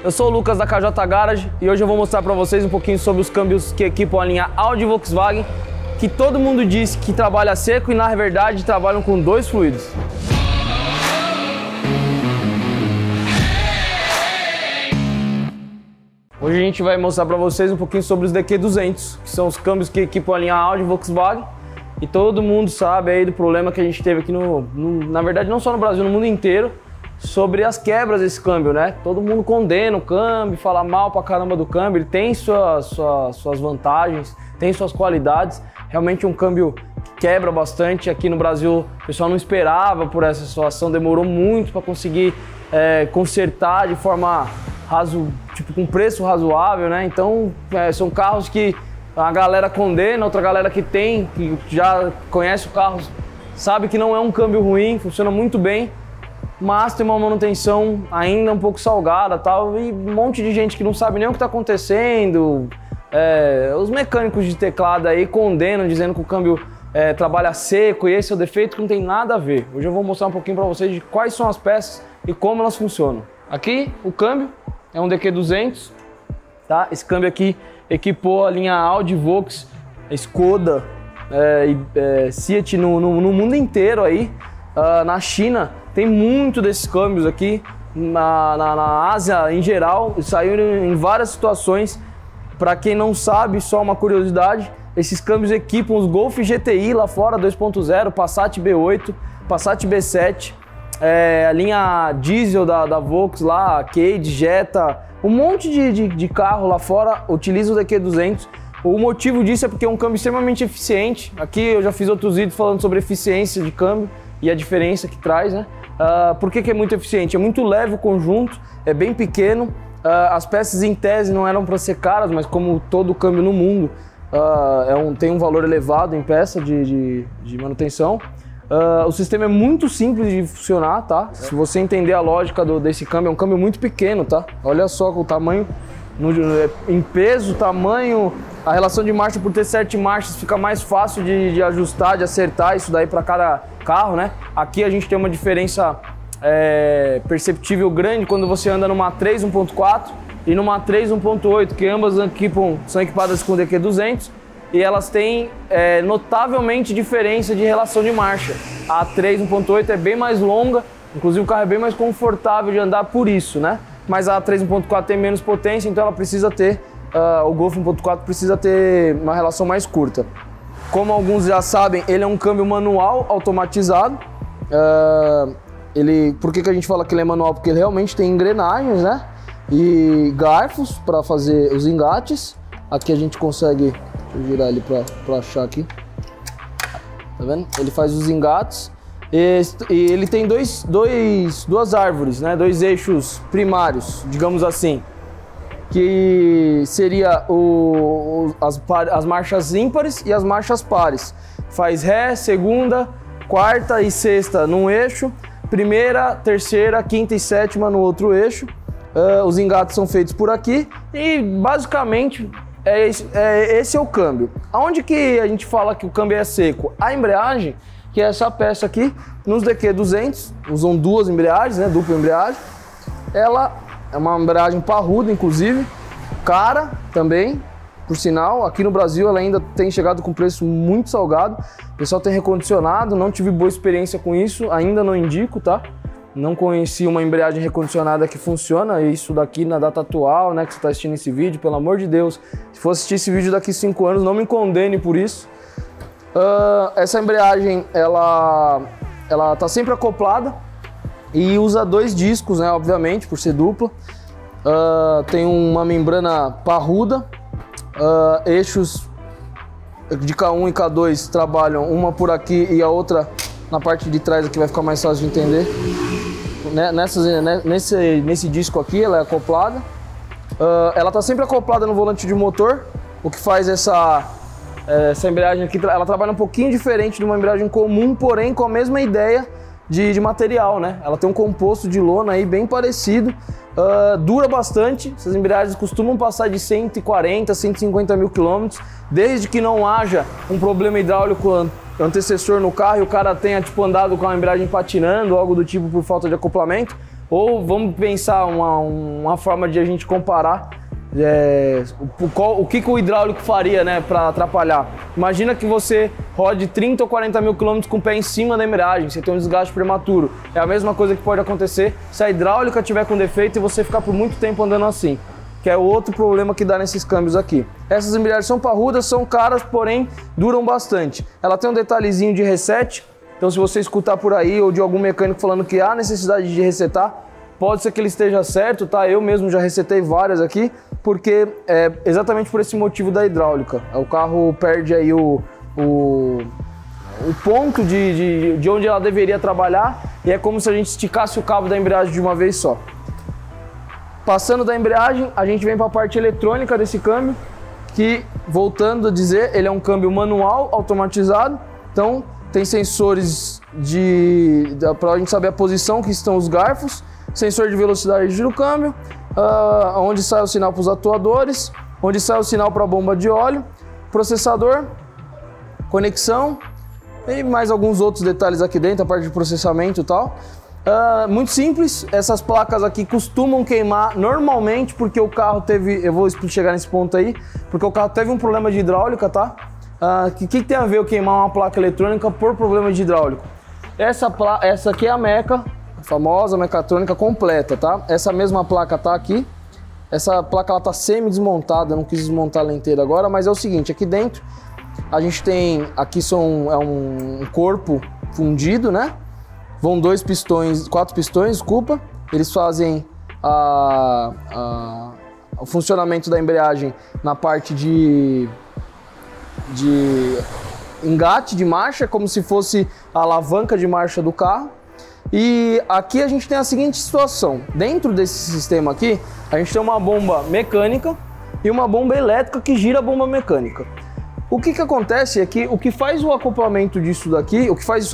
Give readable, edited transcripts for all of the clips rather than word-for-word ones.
Eu sou o Lucas da KJ Garage e hoje eu vou mostrar para vocês um pouquinho sobre os câmbios que equipam a linha Audi e Volkswagen, que todo mundo diz que trabalha seco e na verdade trabalham com dois fluidos. Hoje a gente vai mostrar para vocês um pouquinho sobre os DQ200, que são os câmbios que equipam a linha Audi e Volkswagen. E todo mundo sabe aí do problema que a gente teve aqui na verdade não só no Brasil, no mundo inteiro, sobre as quebras desse câmbio, né? Todo mundo condena o câmbio, fala mal pra caramba do câmbio, ele tem suas vantagens, tem suas qualidades. Realmente um câmbio que quebra bastante. Aqui no Brasil o pessoal não esperava por essa situação, demorou muito para conseguir consertar de forma com preço razoável, né? Então são carros que a galera condena, outra galera que já conhece o carro, sabe que não é um câmbio ruim, funciona muito bem, mas tem uma manutenção ainda um pouco salgada, tal, e um monte de gente que não sabe nem o que está acontecendo. Os mecânicos de teclado aí condenam, dizendo que o câmbio trabalha seco e esse é o defeito, que não tem nada a ver. Hoje eu vou mostrar um pouquinho para vocês de quais são as peças e como elas funcionam. Aqui o câmbio é um DQ200, tá? Esse câmbio aqui equipou a linha Audi, Volks, Skoda e Seat no mundo inteiro aí. Na China tem muito desses câmbios aqui, na Ásia em geral, saíram em várias situações. Para quem não sabe, só uma curiosidade, esses câmbios equipam os Golf GTI lá fora, 2.0, Passat B8, Passat B7, a linha diesel da Volks lá, Cade, Jetta, um monte de carro lá fora utiliza o DQ200. O motivo disso é porque é um câmbio extremamente eficiente. Aqui eu já fiz outros vídeos falando sobre eficiência de câmbio e a diferença que traz, né? Por que é muito eficiente? É muito leve o conjunto, é bem pequeno. As peças em tese não eram para ser caras, mas como todo câmbio no mundo tem um valor elevado em peça de manutenção. O sistema é muito simples de funcionar, tá? Se você entender a lógica desse câmbio, é um câmbio muito pequeno, tá? Olha só o tamanho, em peso, tamanho, a relação de marcha, por ter 7 marchas, fica mais fácil de ajustar, de acertar isso daí para cada carro, né? Aqui a gente tem uma diferença perceptível grande quando você anda numa 3 1.4 e numa 3 1.8, que ambas são equipadas com DQ200. E elas têm notavelmente diferença de relação de marcha. A 3 1.8 é bem mais longa, inclusive o carro é bem mais confortável de andar por isso, né? Mas a 3 1.4 tem menos potência, então ela precisa ter, o Golf 1.4 precisa ter uma relação mais curta. Como alguns já sabem, ele é um câmbio manual automatizado. Por que a gente fala que ele é manual? Porque ele realmente tem engrenagens, né? E garfos para fazer os engates. Aqui a gente consegue... Deixa eu girar ele para achar aqui. Tá vendo? Ele faz os engates e ele tem duas árvores, né? Dois eixos primários, digamos assim, que seria as marchas ímpares e as marchas pares. Faz ré, segunda, quarta e sexta num eixo, primeira, terceira, quinta e sétima no outro eixo. Os engates são feitos por aqui e basicamente esse é o câmbio. Aonde que a gente fala que o câmbio é seco? A embreagem, que é essa peça aqui, nos DQ200, usam duas embreagens, né, dupla embreagem. Ela é uma embreagem parruda, inclusive, cara também, por sinal. Aqui no Brasil ela ainda tem chegado com preço muito salgado. O pessoal tem recondicionado, não tive boa experiência com isso, ainda não indico, tá? Não conheci uma embreagem recondicionada que funciona, isso daqui na data atual, né, que você está assistindo esse vídeo, pelo amor de Deus. Se for assistir esse vídeo daqui 5 anos, não me condene por isso. Essa embreagem, ela tá sempre acoplada e usa 2 discos, né, obviamente, por ser dupla. Tem uma membrana parruda, eixos de K1 e K2 trabalham uma por aqui e a outra na parte de trás aqui, vai ficar mais fácil de entender. Nesse disco aqui ela é acoplada. Ela está sempre acoplada no volante de motor, o que faz essa embreagem aqui, ela trabalha um pouquinho diferente de uma embreagem comum, porém com a mesma ideia de material, né? Ela tem um composto de lona aí bem parecido, dura bastante. Essas embreagens costumam passar de 140, 150 mil quilômetros, desde que não haja um problema hidráulico antecessor no carro e o cara tenha andado com a embreagem patinando, algo do tipo por falta de acoplamento. Ou vamos pensar uma forma de a gente comparar o que o hidráulico faria, né, para atrapalhar. Imagina que você rode 30 ou 40 mil quilômetros com o pé em cima da embreagem, você tem um desgaste prematuro. É a mesma coisa que pode acontecer se a hidráulica tiver com defeito e você ficar por muito tempo andando assim, que é o outro problema que dá nesses câmbios aqui. Essas embreagens são parrudas, são caras, porém duram bastante. Ela tem um detalhezinho de reset, então se você escutar por aí ou de algum mecânico falando que há necessidade de resetar, pode ser que ele esteja certo, tá? Eu mesmo já resetei várias aqui, porque é exatamente por esse motivo da hidráulica. O carro perde aí o ponto de onde ela deveria trabalhar e é como se a gente esticasse o cabo da embreagem de uma vez só. Passando da embreagem, a gente vem para a parte eletrônica desse câmbio, que, voltando a dizer, ele é um câmbio manual, automatizado, então tem sensores para a gente saber a posição que estão os garfos, sensor de velocidade de giro câmbio, onde sai o sinal para os atuadores, onde sai o sinal para a bomba de óleo, processador, conexão e mais alguns outros detalhes aqui dentro, a parte de processamento e tal. Muito simples, essas placas aqui costumam queimar normalmente porque o carro teve, eu vou chegar nesse ponto aí, porque o carro teve um problema de hidráulica, tá? Que tem a ver eu queimar uma placa eletrônica por problema de hidráulico? Essa aqui é a meca, a famosa mecatrônica completa, tá? Essa mesma placa tá aqui, essa placa ela tá semi-desmontada, eu não quis desmontar ela inteira agora, mas é o seguinte, aqui dentro a gente tem, aqui é um corpo fundido, né? Vão 4 pistões, desculpa, eles fazem o funcionamento da embreagem na parte de engate de marcha, como se fosse a alavanca de marcha do carro. E aqui a gente tem a seguinte situação, dentro desse sistema aqui, a gente tem uma bomba mecânica e uma bomba elétrica que gira a bomba mecânica. O que acontece é que o que faz o acoplamento disso daqui, o que faz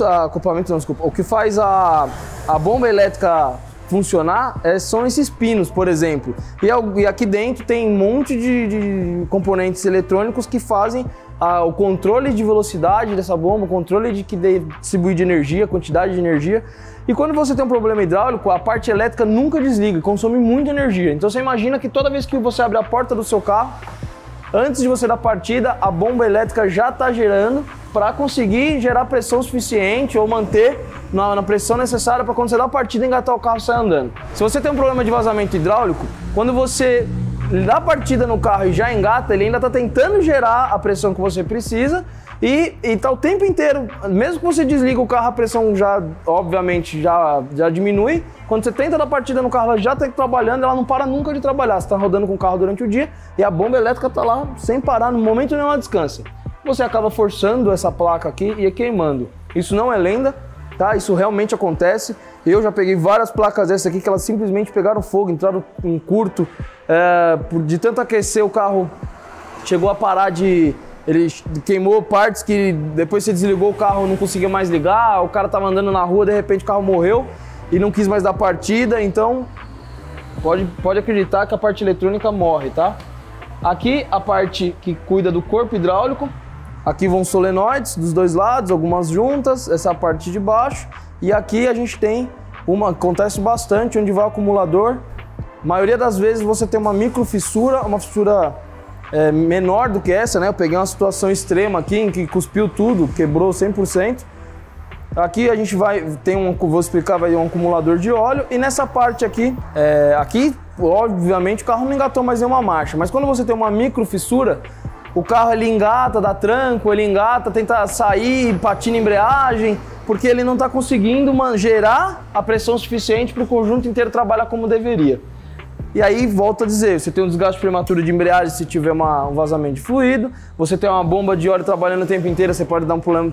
a bomba elétrica funcionar são esses pinos, por exemplo. E aqui dentro tem um monte de componentes eletrônicos que fazem o controle de velocidade dessa bomba, o controle de que distribui de energia, quantidade de energia. E quando você tem um problema hidráulico, a parte elétrica nunca desliga, consome muita energia. Então você imagina que toda vez que você abre a porta do seu carro, antes de você dar partida, a bomba elétrica já está gerando para conseguir gerar pressão suficiente ou manter na pressão necessária para quando você dá a partida, engatar o carro e sair andando. Se você tem um problema de vazamento hidráulico, quando você dá a partida no carro e já engata, ele ainda está tentando gerar a pressão que você precisa e está o tempo inteiro, mesmo que você desliga o carro, a pressão já, obviamente, já diminui. Quando você tenta dar partida no carro, ela já está trabalhando, ela não para nunca de trabalhar. Você está rodando com o carro durante o dia e a bomba elétrica está lá sem parar, no momento nenhum ela descansa. Você acaba forçando essa placa aqui e queimando. Isso não é lenda, tá? Isso realmente acontece. Eu já peguei várias placas dessas aqui que elas simplesmente pegaram fogo, entraram em curto. De tanto aquecer, o carro chegou a parar ele queimou partes que depois você desligou o carro, não conseguia mais ligar, o cara estava andando na rua, de repente o carro morreu e não quis mais dar partida, então pode acreditar que a parte eletrônica morre, tá? Aqui a parte que cuida do corpo hidráulico, aqui vão solenoides dos dois lados, algumas juntas, essa é a parte de baixo, e aqui a gente tem acontece bastante, onde vai o acumulador. A maioria das vezes você tem uma micro fissura, uma fissura menor do que essa, né? Eu peguei uma situação extrema aqui em que cuspiu tudo, quebrou 100%. Aqui a gente vou explicar, vai ter um acumulador de óleo e nessa parte aqui, obviamente o carro não engatou mais nenhuma marcha, mas quando você tem uma micro fissura, o carro ele engata, dá tranco, ele engata, tenta sair, patina a embreagem, porque ele não está conseguindo gerar a pressão suficiente para o conjunto inteiro trabalhar como deveria. E aí, volto a dizer, você tem um desgaste prematuro de embreagem se tiver um vazamento de fluido, você tem uma bomba de óleo trabalhando o tempo inteiro, você pode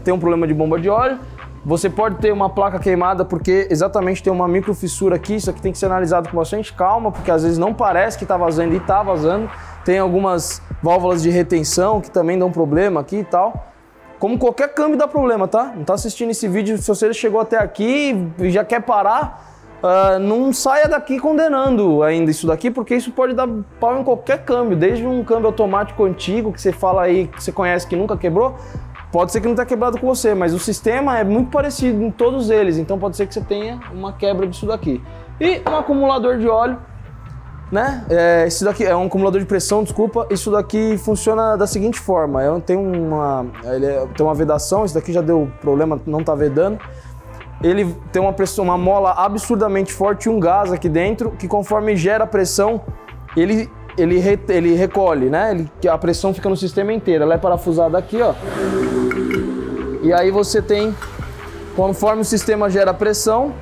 ter um problema de bomba de óleo, você pode ter uma placa queimada porque exatamente tem uma micro fissura aqui, isso aqui tem que ser analisado com bastante calma, porque às vezes não parece que está vazando e está vazando. Tem algumas válvulas de retenção que também dão problema aqui e tal. Como qualquer câmbio dá problema, tá? Não tá assistindo esse vídeo, se você chegou até aqui e já quer parar, não saia daqui condenando ainda isso daqui, porque isso pode dar pau em qualquer câmbio, desde um câmbio automático antigo que você fala aí, que você conhece que nunca quebrou, pode ser que não tenha quebrado com você, mas o sistema é muito parecido em todos eles, então pode ser que você tenha uma quebra disso daqui. E um acumulador de óleo, né? Esse daqui é um acumulador de pressão, desculpa. Isso daqui funciona da seguinte forma: tem uma vedação, esse daqui já deu problema, não tá vedando. Ele tem uma pressão, uma mola absurdamente forte e um gás aqui dentro, que conforme gera pressão, ele recolhe, né? A pressão fica no sistema inteiro. Ela é parafusada aqui, ó. E aí você tem, conforme o sistema gera pressão,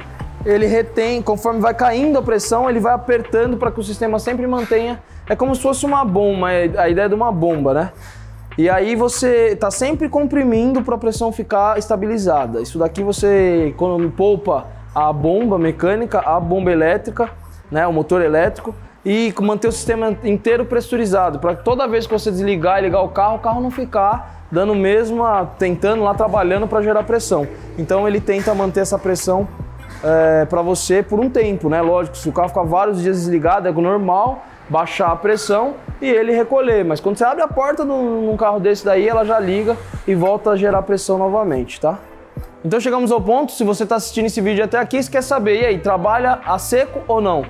ele retém, conforme vai caindo a pressão, ele vai apertando para que o sistema sempre mantenha. É como se fosse uma bomba, a ideia de uma bomba, né? E aí você está sempre comprimindo para a pressão ficar estabilizada. Isso daqui você poupa a bomba mecânica, a bomba elétrica, né? O motor elétrico, e manter o sistema inteiro pressurizado, para toda vez que você desligar e ligar o carro não ficar dando tentando lá, trabalhando para gerar pressão. Então ele tenta manter essa pressão para você por um tempo, né? Lógico, se o carro ficar vários dias desligado, é normal baixar a pressão e ele recolher. Mas quando você abre a porta num carro desse daí, ela já liga e volta a gerar pressão novamente, tá? Então chegamos ao ponto, se você está assistindo esse vídeo até aqui, você quer saber, e aí, trabalha a seco ou não?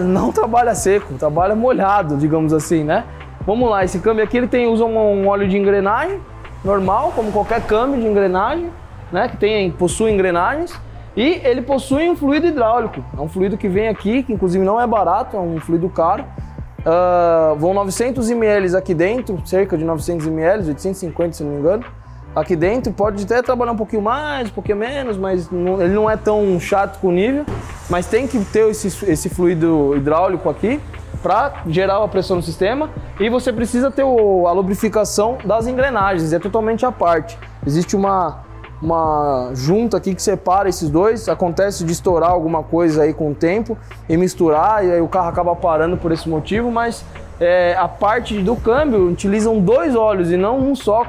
Não trabalha seco, trabalha molhado, digamos assim, né? Vamos lá, esse câmbio aqui ele usa um óleo de engrenagem normal, como qualquer câmbio de engrenagem, né? Que possui engrenagens. E ele possui um fluido hidráulico, é um fluido que vem aqui, que inclusive não é barato, é um fluido caro. Vão 900 ml aqui dentro, cerca de 900 ml, 850 se não me engano. Aqui dentro pode até trabalhar um pouquinho mais, um pouquinho menos, mas ele não é tão chato com o nível. Mas tem que ter esse fluido hidráulico aqui para gerar a pressão no sistema. E você precisa ter a lubrificação das engrenagens, é totalmente à parte. Existe uma junta aqui que separa esses dois, acontece de estourar alguma coisa aí com o tempo e misturar, e aí o carro acaba parando por esse motivo, mas a parte do câmbio utilizam dois óleos e não um só,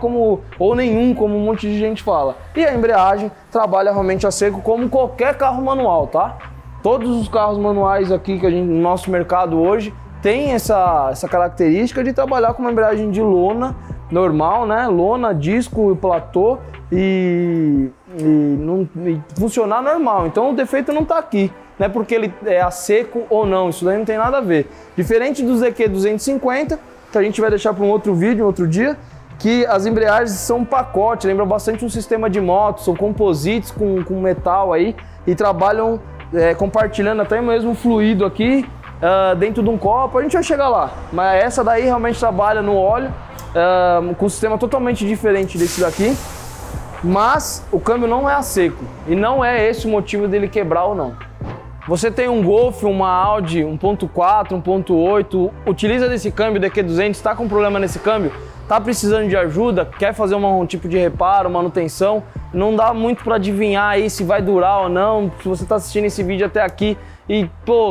ou nenhum, como um monte de gente fala. E a embreagem trabalha realmente a seco como qualquer carro manual, tá? Todos os carros manuais aqui no nosso mercado hoje tem essa característica de trabalhar com uma embreagem de lona normal, né? Lona, disco e platô e funcionar normal. Então o defeito não está aqui, não é porque ele é a seco ou não, isso daí não tem nada a ver. Diferente do ZQ 250, que a gente vai deixar para um outro vídeo, um outro dia, que as embreagens são um pacote, lembra bastante um sistema de moto, são composites com metal aí e trabalham compartilhando até mesmo fluido aqui dentro de um copo. A gente vai chegar lá, mas essa daí realmente trabalha no óleo, com um sistema totalmente diferente desse daqui, mas o câmbio não é a seco e não é esse o motivo dele quebrar ou não. Você tem um Golf, uma Audi 1.4, 1.8, utiliza desse câmbio DQ200, está com problema nesse câmbio, está precisando de ajuda, quer fazer um tipo de reparo, manutenção, não dá muito para adivinhar aí se vai durar ou não. Se você está assistindo esse vídeo até aqui e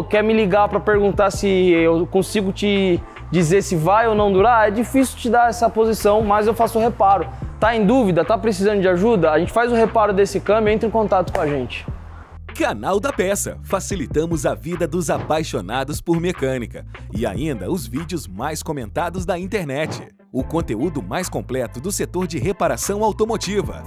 quer me ligar para perguntar se eu consigo te dizer se vai ou não durar, é difícil te dar essa posição, mas eu faço o reparo. Tá em dúvida? Tá precisando de ajuda? A gente faz o reparo desse câmbio, entre em contato com a gente. Canal da Peça. Facilitamos a vida dos apaixonados por mecânica. E ainda os vídeos mais comentados da internet. O conteúdo mais completo do setor de reparação automotiva.